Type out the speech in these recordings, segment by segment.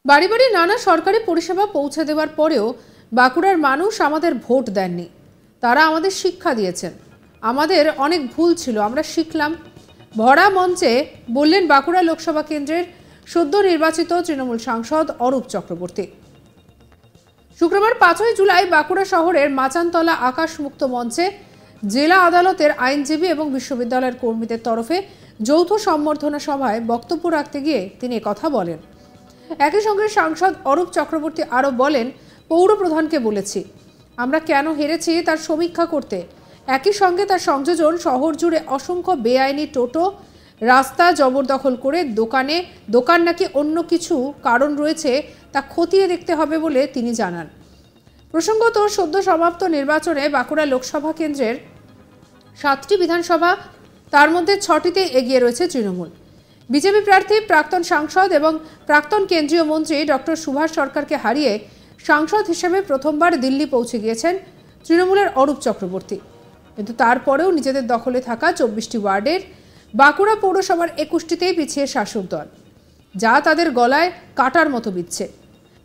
বাড়ি বাড়ি নানা সরকারি পরিষেবা পৌঁছে দেওয়ার পরেও বাঁকুড়ার মানুষ আমাদের ভোট দেননি। তারা আমাদের শিক্ষা দিয়েছেন। আমাদের অনেক ভুল ছিল, আমরা শিখলাম। ভরা মঞ্চে বললেন বাঁকুড়া লোকসভা কেন্দ্রের সদ্য নির্বাচিত তৃণমূল সাংসদ অরূপ চক্রবর্তী। শুক্রবার 5ই জুলাই বাঁকুড়া শহরের মাচানতলা আকাশমুক্ত মঞ্চে জেলা আদালতের আইনজীবী এবং বিশ্ববিদ্যালয়ের কর্মীদের তরফে যৌথ সম্বর্ধনা সভায় বক্তব্য রাখতে গিয়ে তিনি কথা বলেন। একই সঙ্গে সাংসদ অরূপ চক্রবর্তী আরও বলেন, পৌর প্রধানকে বলেছি আমরা কেন হেরেছি তার সমীক্ষা করতে। একই সঙ্গে তার সংযোজন শহর জুড়ে অসংখ্য বেআইনি টোটো, রাস্তা জবরদখল করে দোকান নাকি অন্য কিছু কারণ রয়েছে তা খতিয়ে দেখতে হবে বলে তিনি জানান। প্রসঙ্গত, সদ্য সমাপ্ত নির্বাচনে বাঁকুড়া লোকসভা কেন্দ্রের 7টি বিধানসভা, তার মধ্যে 6টিতে এগিয়ে রয়েছে তৃণমূল। বিজেপি প্রার্থী প্রাক্তন সাংসদ এবং প্রাক্তন কেন্দ্রীয় মন্ত্রী ডক্টর সুভাষ সরকারকে হারিয়ে সাংসদ হিসেবে প্রথমবার দিল্লি পৌঁছে গিয়েছেন তৃণমূলের অরূপ চক্রবর্তী। কিন্তু তারপরেও নিজেদের দখলে থাকা 24টি ওয়ার্ডের বাঁকুড়া পৌরসভার 21টিতেই পিছিয়ে শাসক দল, যা তাদের গলায় কাটার মতো বিচ্ছে।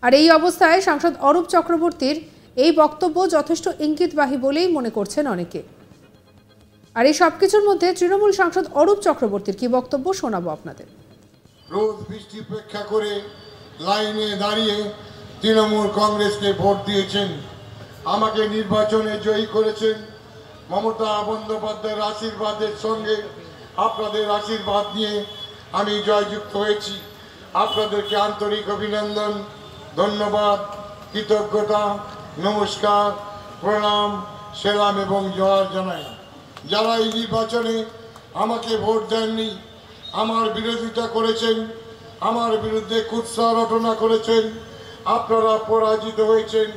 আর এই অবস্থায় সাংসদ অরূপ চক্রবর্তীর এই বক্তব্য যথেষ্ট ইঙ্গিতবাহী বলেই মনে করছেন অনেকে। আর এই সবকিছুর মধ্যে তৃণমূল সাংসদ অরূপ চক্রবর্তীর কি বক্তব্য শোনাবো আপনাদের। রোজ বৃষ্টি উপেক্ষা করে লাইনে দাঁড়িয়ে তৃণমূল কংগ্রেসকে ভোট দিয়েছেন, আমাকে নির্বাচনে জয়ী করেছেন। মমতা বন্দ্যোপাধ্যায়ের আশীর্বাদের সঙ্গে আপনাদের আশীর্বাদ নিয়ে আমি জয়যুক্ত হয়েছি। আপনাদেরকে আন্তরিক অভিনন্দন, ধন্যবাদ, কৃতজ্ঞতা, নমস্কার, প্রণাম, সেলাম এবং জয় জানাই। যারা এই নির্বাচনে আমাকে ভোট দেননি, আমার বিরোধিতা করেছেন, আমার বিরুদ্ধে কুৎসা রটনা করেছেন, আপনারা পরাজিত হয়েছেন,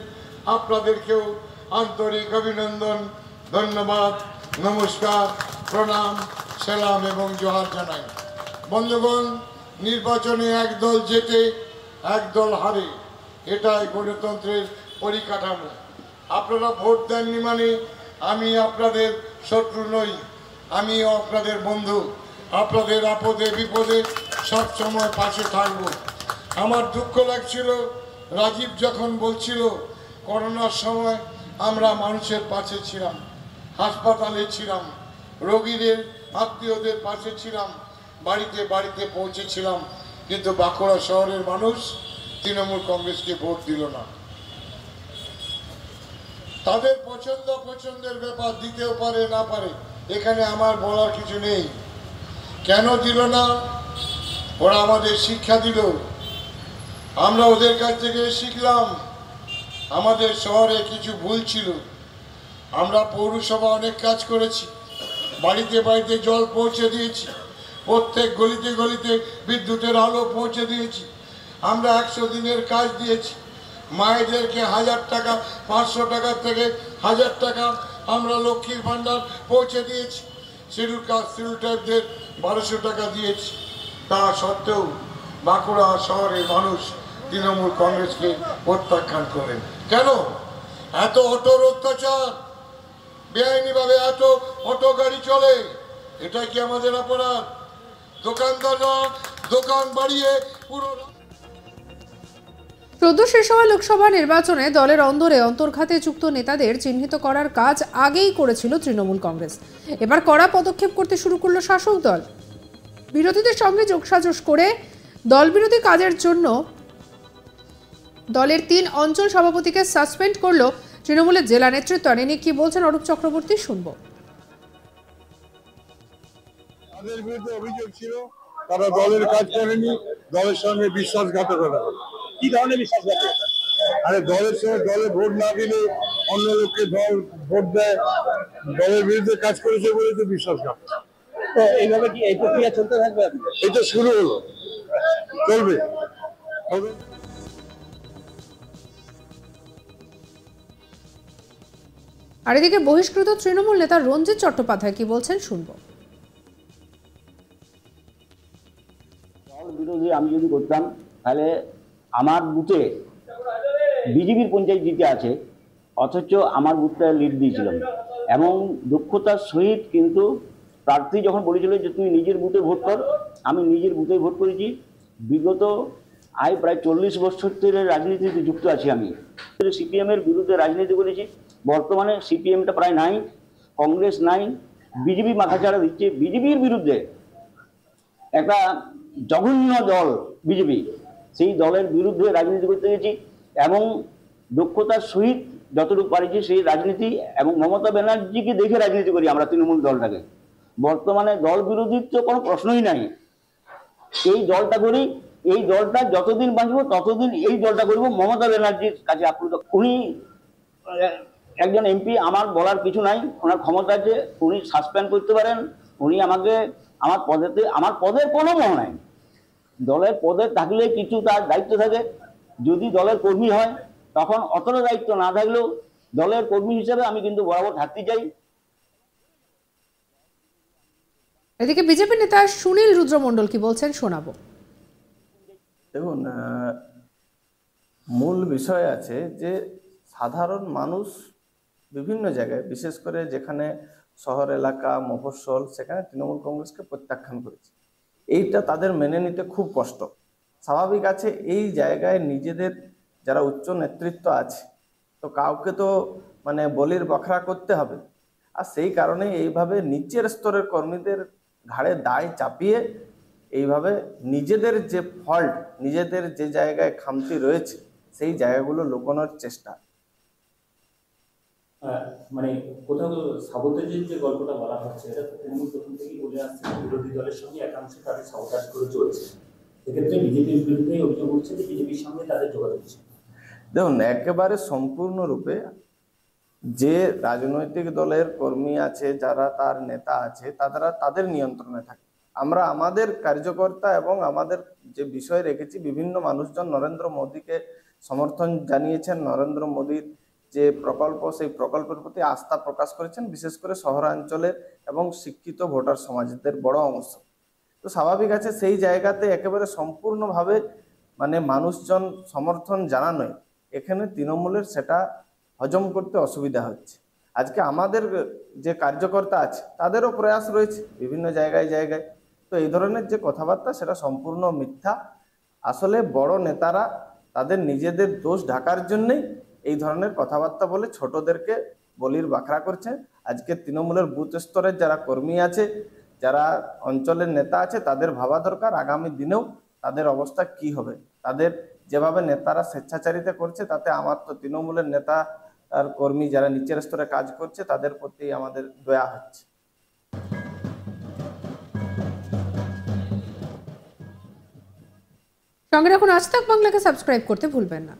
আপনাদেরকেও আন্তরিক অভিনন্দন, ধন্যবাদ, নমস্কার, প্রণাম, সেলাম এবং জোহার জানাই। বন্ধুগণ, নির্বাচনে একদল জেতে একদল হারে, এটাই গণতন্ত্রের পরিকাঠামো। আপনারা ভোট দেননি মানে আমি আপনাদের শত্রু নই, আমিও আপনাদের বন্ধু। আপনাদের আপদে বিপদে সব সময় পাশে থাকব। আমার দুঃখ লাগছিল রাজীব যখন বলছিল করোনার সময় আমরা মানুষের পাশে ছিলাম, হাসপাতালে ছিলাম, রোগীদের আত্মীয়দের পাশে ছিলাম, বাড়িতে বাড়িতে পৌঁছেছিলাম, কিন্তু বাঁকুড়া শহরের মানুষ তৃণমূল কংগ্রেসকে ভোট দিল না। তাদের পছন্দের ব্যাপার, দিতেও পারে না পারে, এখানে আমার বলার কিছু নেই। কেন দিল না? ওরা আমাদের শিক্ষা দিল, আমরা ওদের কাছ থেকে শিখলাম। আমাদের শহরে কিছু ভুল ছিল। আমরা পৌরসভা অনেক কাজ করেছি, বাড়িতে বাড়িতে জল পৌঁছে দিয়েছি, প্রত্যেক গলিতে গলিতে বিদ্যুতের আলো পৌঁছে দিয়েছি। আমরা 100 দিনের কাজ দিয়েছি। মায়েদেরকে 1000 টাকা, 500 টাকার থেকে 1000 টাকা আমরা লক্ষ্মীর ভাণ্ডার পৌঁছে দিয়েছি। শিডিউল ট্রাইবদের 1200 টাকা দিয়েছি। তা সত্ত্বেও বাঁকুড়া শহরের মানুষ তৃণমূল কংগ্রেসকে প্রত্যাখ্যান করেন। কেন? এত অটোর অত্যাচার, বেআইনিভাবে এত অটো গাড়ি চলে, এটা কি আমাদের অপরাধ? দোকানদাররা দোকান বাড়িয়ে পুরো সদ্য শেষ হওয়া লোকসভা নির্বাচনে দলের অন্দরে অন্তর্ঘাতে যুক্ত নেতাদের চিহ্নিত করার কাজ আগেই করেছিল তৃণমূল কংগ্রেস। এবার কড়া পদক্ষেপ করতে শুরু করলো শাসক দল। বিরোধীদের সঙ্গে যোগসাজশ করে দলবিরোধী কাজের জন্য দলের 3 অঞ্চল সভাপতিকে সাসপেন্ড করলো তৃণমূলের জেলা নেতৃত্ব। নিয়ে কি বলছেন অরূপ চক্রবর্তী, শুনবো। তাদের বিরুদ্ধে অভিযোগ ছিল তারা দলের কাজ করেনি, দলের সঙ্গে বিশ্বাসঘাতকতা। কি ধরনের বিশ্বাসঘাতকতা? আরে দলের সঙ্গে দলে ভোট না দিলে অন্য লোককে দল ভোট দেয়, দলের বিরুদ্ধে কাজ করেছে বলে তো বিশ্বাসঘাত। তো এইভাবে কি এই প্রক্রিয়া চলতে থাকবে? এটা শুরু হলো, চলবে। আর এদিকে বহিষ্কৃত তৃণমূল নেতা রঞ্জিত চট্টোপাধ্যায় কি বলছেন, শুনবো। দল বিরোধী আমি যদি করতাম তাহলে আমার বুথে বিজেপির পঞ্চায়েত জিতে আছে, অথচ আমার বুথটা লিড দিয়েছিলাম এবং দক্ষতার সহিত। কিন্তু প্রার্থী যখন বলেছিল যে তুই নিজের বুথে ভোট কর, আমি নিজের বুথে ভোট করেছি। বিগত আজ প্রায় 40 বছর ধরে রাজনীতিতে যুক্ত আছি। আমি সিপিএমের বিরুদ্ধে রাজনীতি করেছি। বর্তমানে সিপিএমটা প্রায় নাই, কংগ্রেস নাই, বিজেপি মাথাচাড়া দিচ্ছে। বিজেপির বিরুদ্ধে একটা জঘন্য দল বিজেপি, সেই দলের বিরুদ্ধে রাজনীতি করতে গেছি এবং দক্ষতার সহিত যতটুকু পারিছি সেই রাজনীতি, এবং মমতা ব্যানার্জিকে দেখে রাজনীতি করি আমরা তৃণমূল দলটাকে। বর্তমানে দল বিরোধীর তো কোনো প্রশ্নই নাই। এই দলটা করি, এই দলটা যতদিন বাঁচবো ততদিন এই দলটা করবো। মমতা ব্যানার্জির কাছে আপ্লুত। উনি একজন এমপি, আমার বলার কিছু নাই, ওনার ক্ষমতা আছে, উনি সাসপেন্ড করতে পারেন। উনি আমাকে আমার পদের কোনো মোহ নাই। দলের পদে থাকলে কিছু তার দায়িত্ব থাকে, যদি দলের কর্মী হয় তখন অতটা দায়িত্ব না থাকলেও দলের কর্মী হিসেবে আমি কিন্তু বরাবর থাকতে চাই। এদিকে বিজেপি নেতা সুনীল রুদ্র মণ্ডল কি বলছেন শোনাবো। দেখুন, মূল বিষয় আছে যে সাধারণ মানুষ বিভিন্ন জায়গায়, বিশেষ করে যেখানে শহর এলাকা, মফস্বল, সেখানে তৃণমূল কংগ্রেসকে প্রত্যাখ্যান করেছে। এইটা তাদের মেনে নিতে খুব কষ্ট। স্বাভাবিক আছে, এই জায়গায় নিজেদের যারা উচ্চ নেতৃত্ব আছে, তো কাউকে তো বলির বখরা করতে হবে। আর সেই কারণে এইভাবে নিচের স্তরের কর্মীদের ঘাড়ে দায় চাপিয়ে এইভাবে নিজেদের যে ফল্ট, নিজেদের যে জায়গায় খামতি রয়েছে সেই জায়গাগুলো লুকানোর চেষ্টা। কোথাও সাবোটাজের যে গল্পটা বলা হচ্ছে, এটা তৃণমূল প্রথম থেকেই বলে আসছে, বিরোধী দলের সঙ্গে একাংশে তাদের সাবোটাজ করে চলছে। সেক্ষেত্রে বিজেপির বিরুদ্ধে অভিযোগ উঠছে যে বিজেপির সঙ্গে তাদের যোগাযোগ হচ্ছে। দেখুন, একেবারে সম্পূর্ণরূপে যে রাজনৈতিক দলের কর্মী আছে, যারা তার নেতা আছে, তাদের নিয়ন্ত্রণে থাকে। আমরা আমাদের কার্যকর্তা এবং আমাদের যে বিষয় রেখেছি, বিভিন্ন মানুষজন নরেন্দ্র মোদীকে সমর্থন জানিয়েছেন, নরেন্দ্র মোদীর যে প্রকল্প, সেই প্রকল্পের প্রতি আস্থা প্রকাশ করেছেন, বিশেষ করে শহরাঞ্চলের এবং শিক্ষিত ভোটার সমাজদের বড় অংশ। তো স্বাভাবিক আছে, সেই জায়গাতে একেবারে সম্পূর্ণভাবে মানুষজন সমর্থন জানানোয় এখানে তৃণমূলের সেটা হজম করতে অসুবিধা হচ্ছে। আজকে আমাদের যে কার্যকর্তা আছে তাদেরও প্রয়াস রয়েছে বিভিন্ন জায়গায় জায়গায়। তো এই ধরনের যে কথাবার্তা, সেটা সম্পূর্ণ মিথ্যা। আসলে বড় নেতারা তাদের নিজেদের দোষ ঢাকার জন্যই এই ধরনের কথাবার্তা বলে ছোটদেরকে বলির বাখরা করছে। আজকে তৃণমূলের বুথ স্তরের যারা কর্মী আছে, যারা অঞ্চলের নেতা আছে, তাদের ভাবা দরকার আগামী দিনেও তাদের অবস্থা কি হবে। তাদের যেভাবে নেতারা স্বেচ্ছাচারিতা করছে, তাতে আমার তো তৃণমূলের নেতা আর কর্মী যারা নিচের স্তরে কাজ করছে তাদের প্রতি আমাদের দয়া হচ্ছে। সঙ্গে রাখুন আজ তাক বাংলাকে, সাবস্ক্রাইব করতে ভুলবেন না।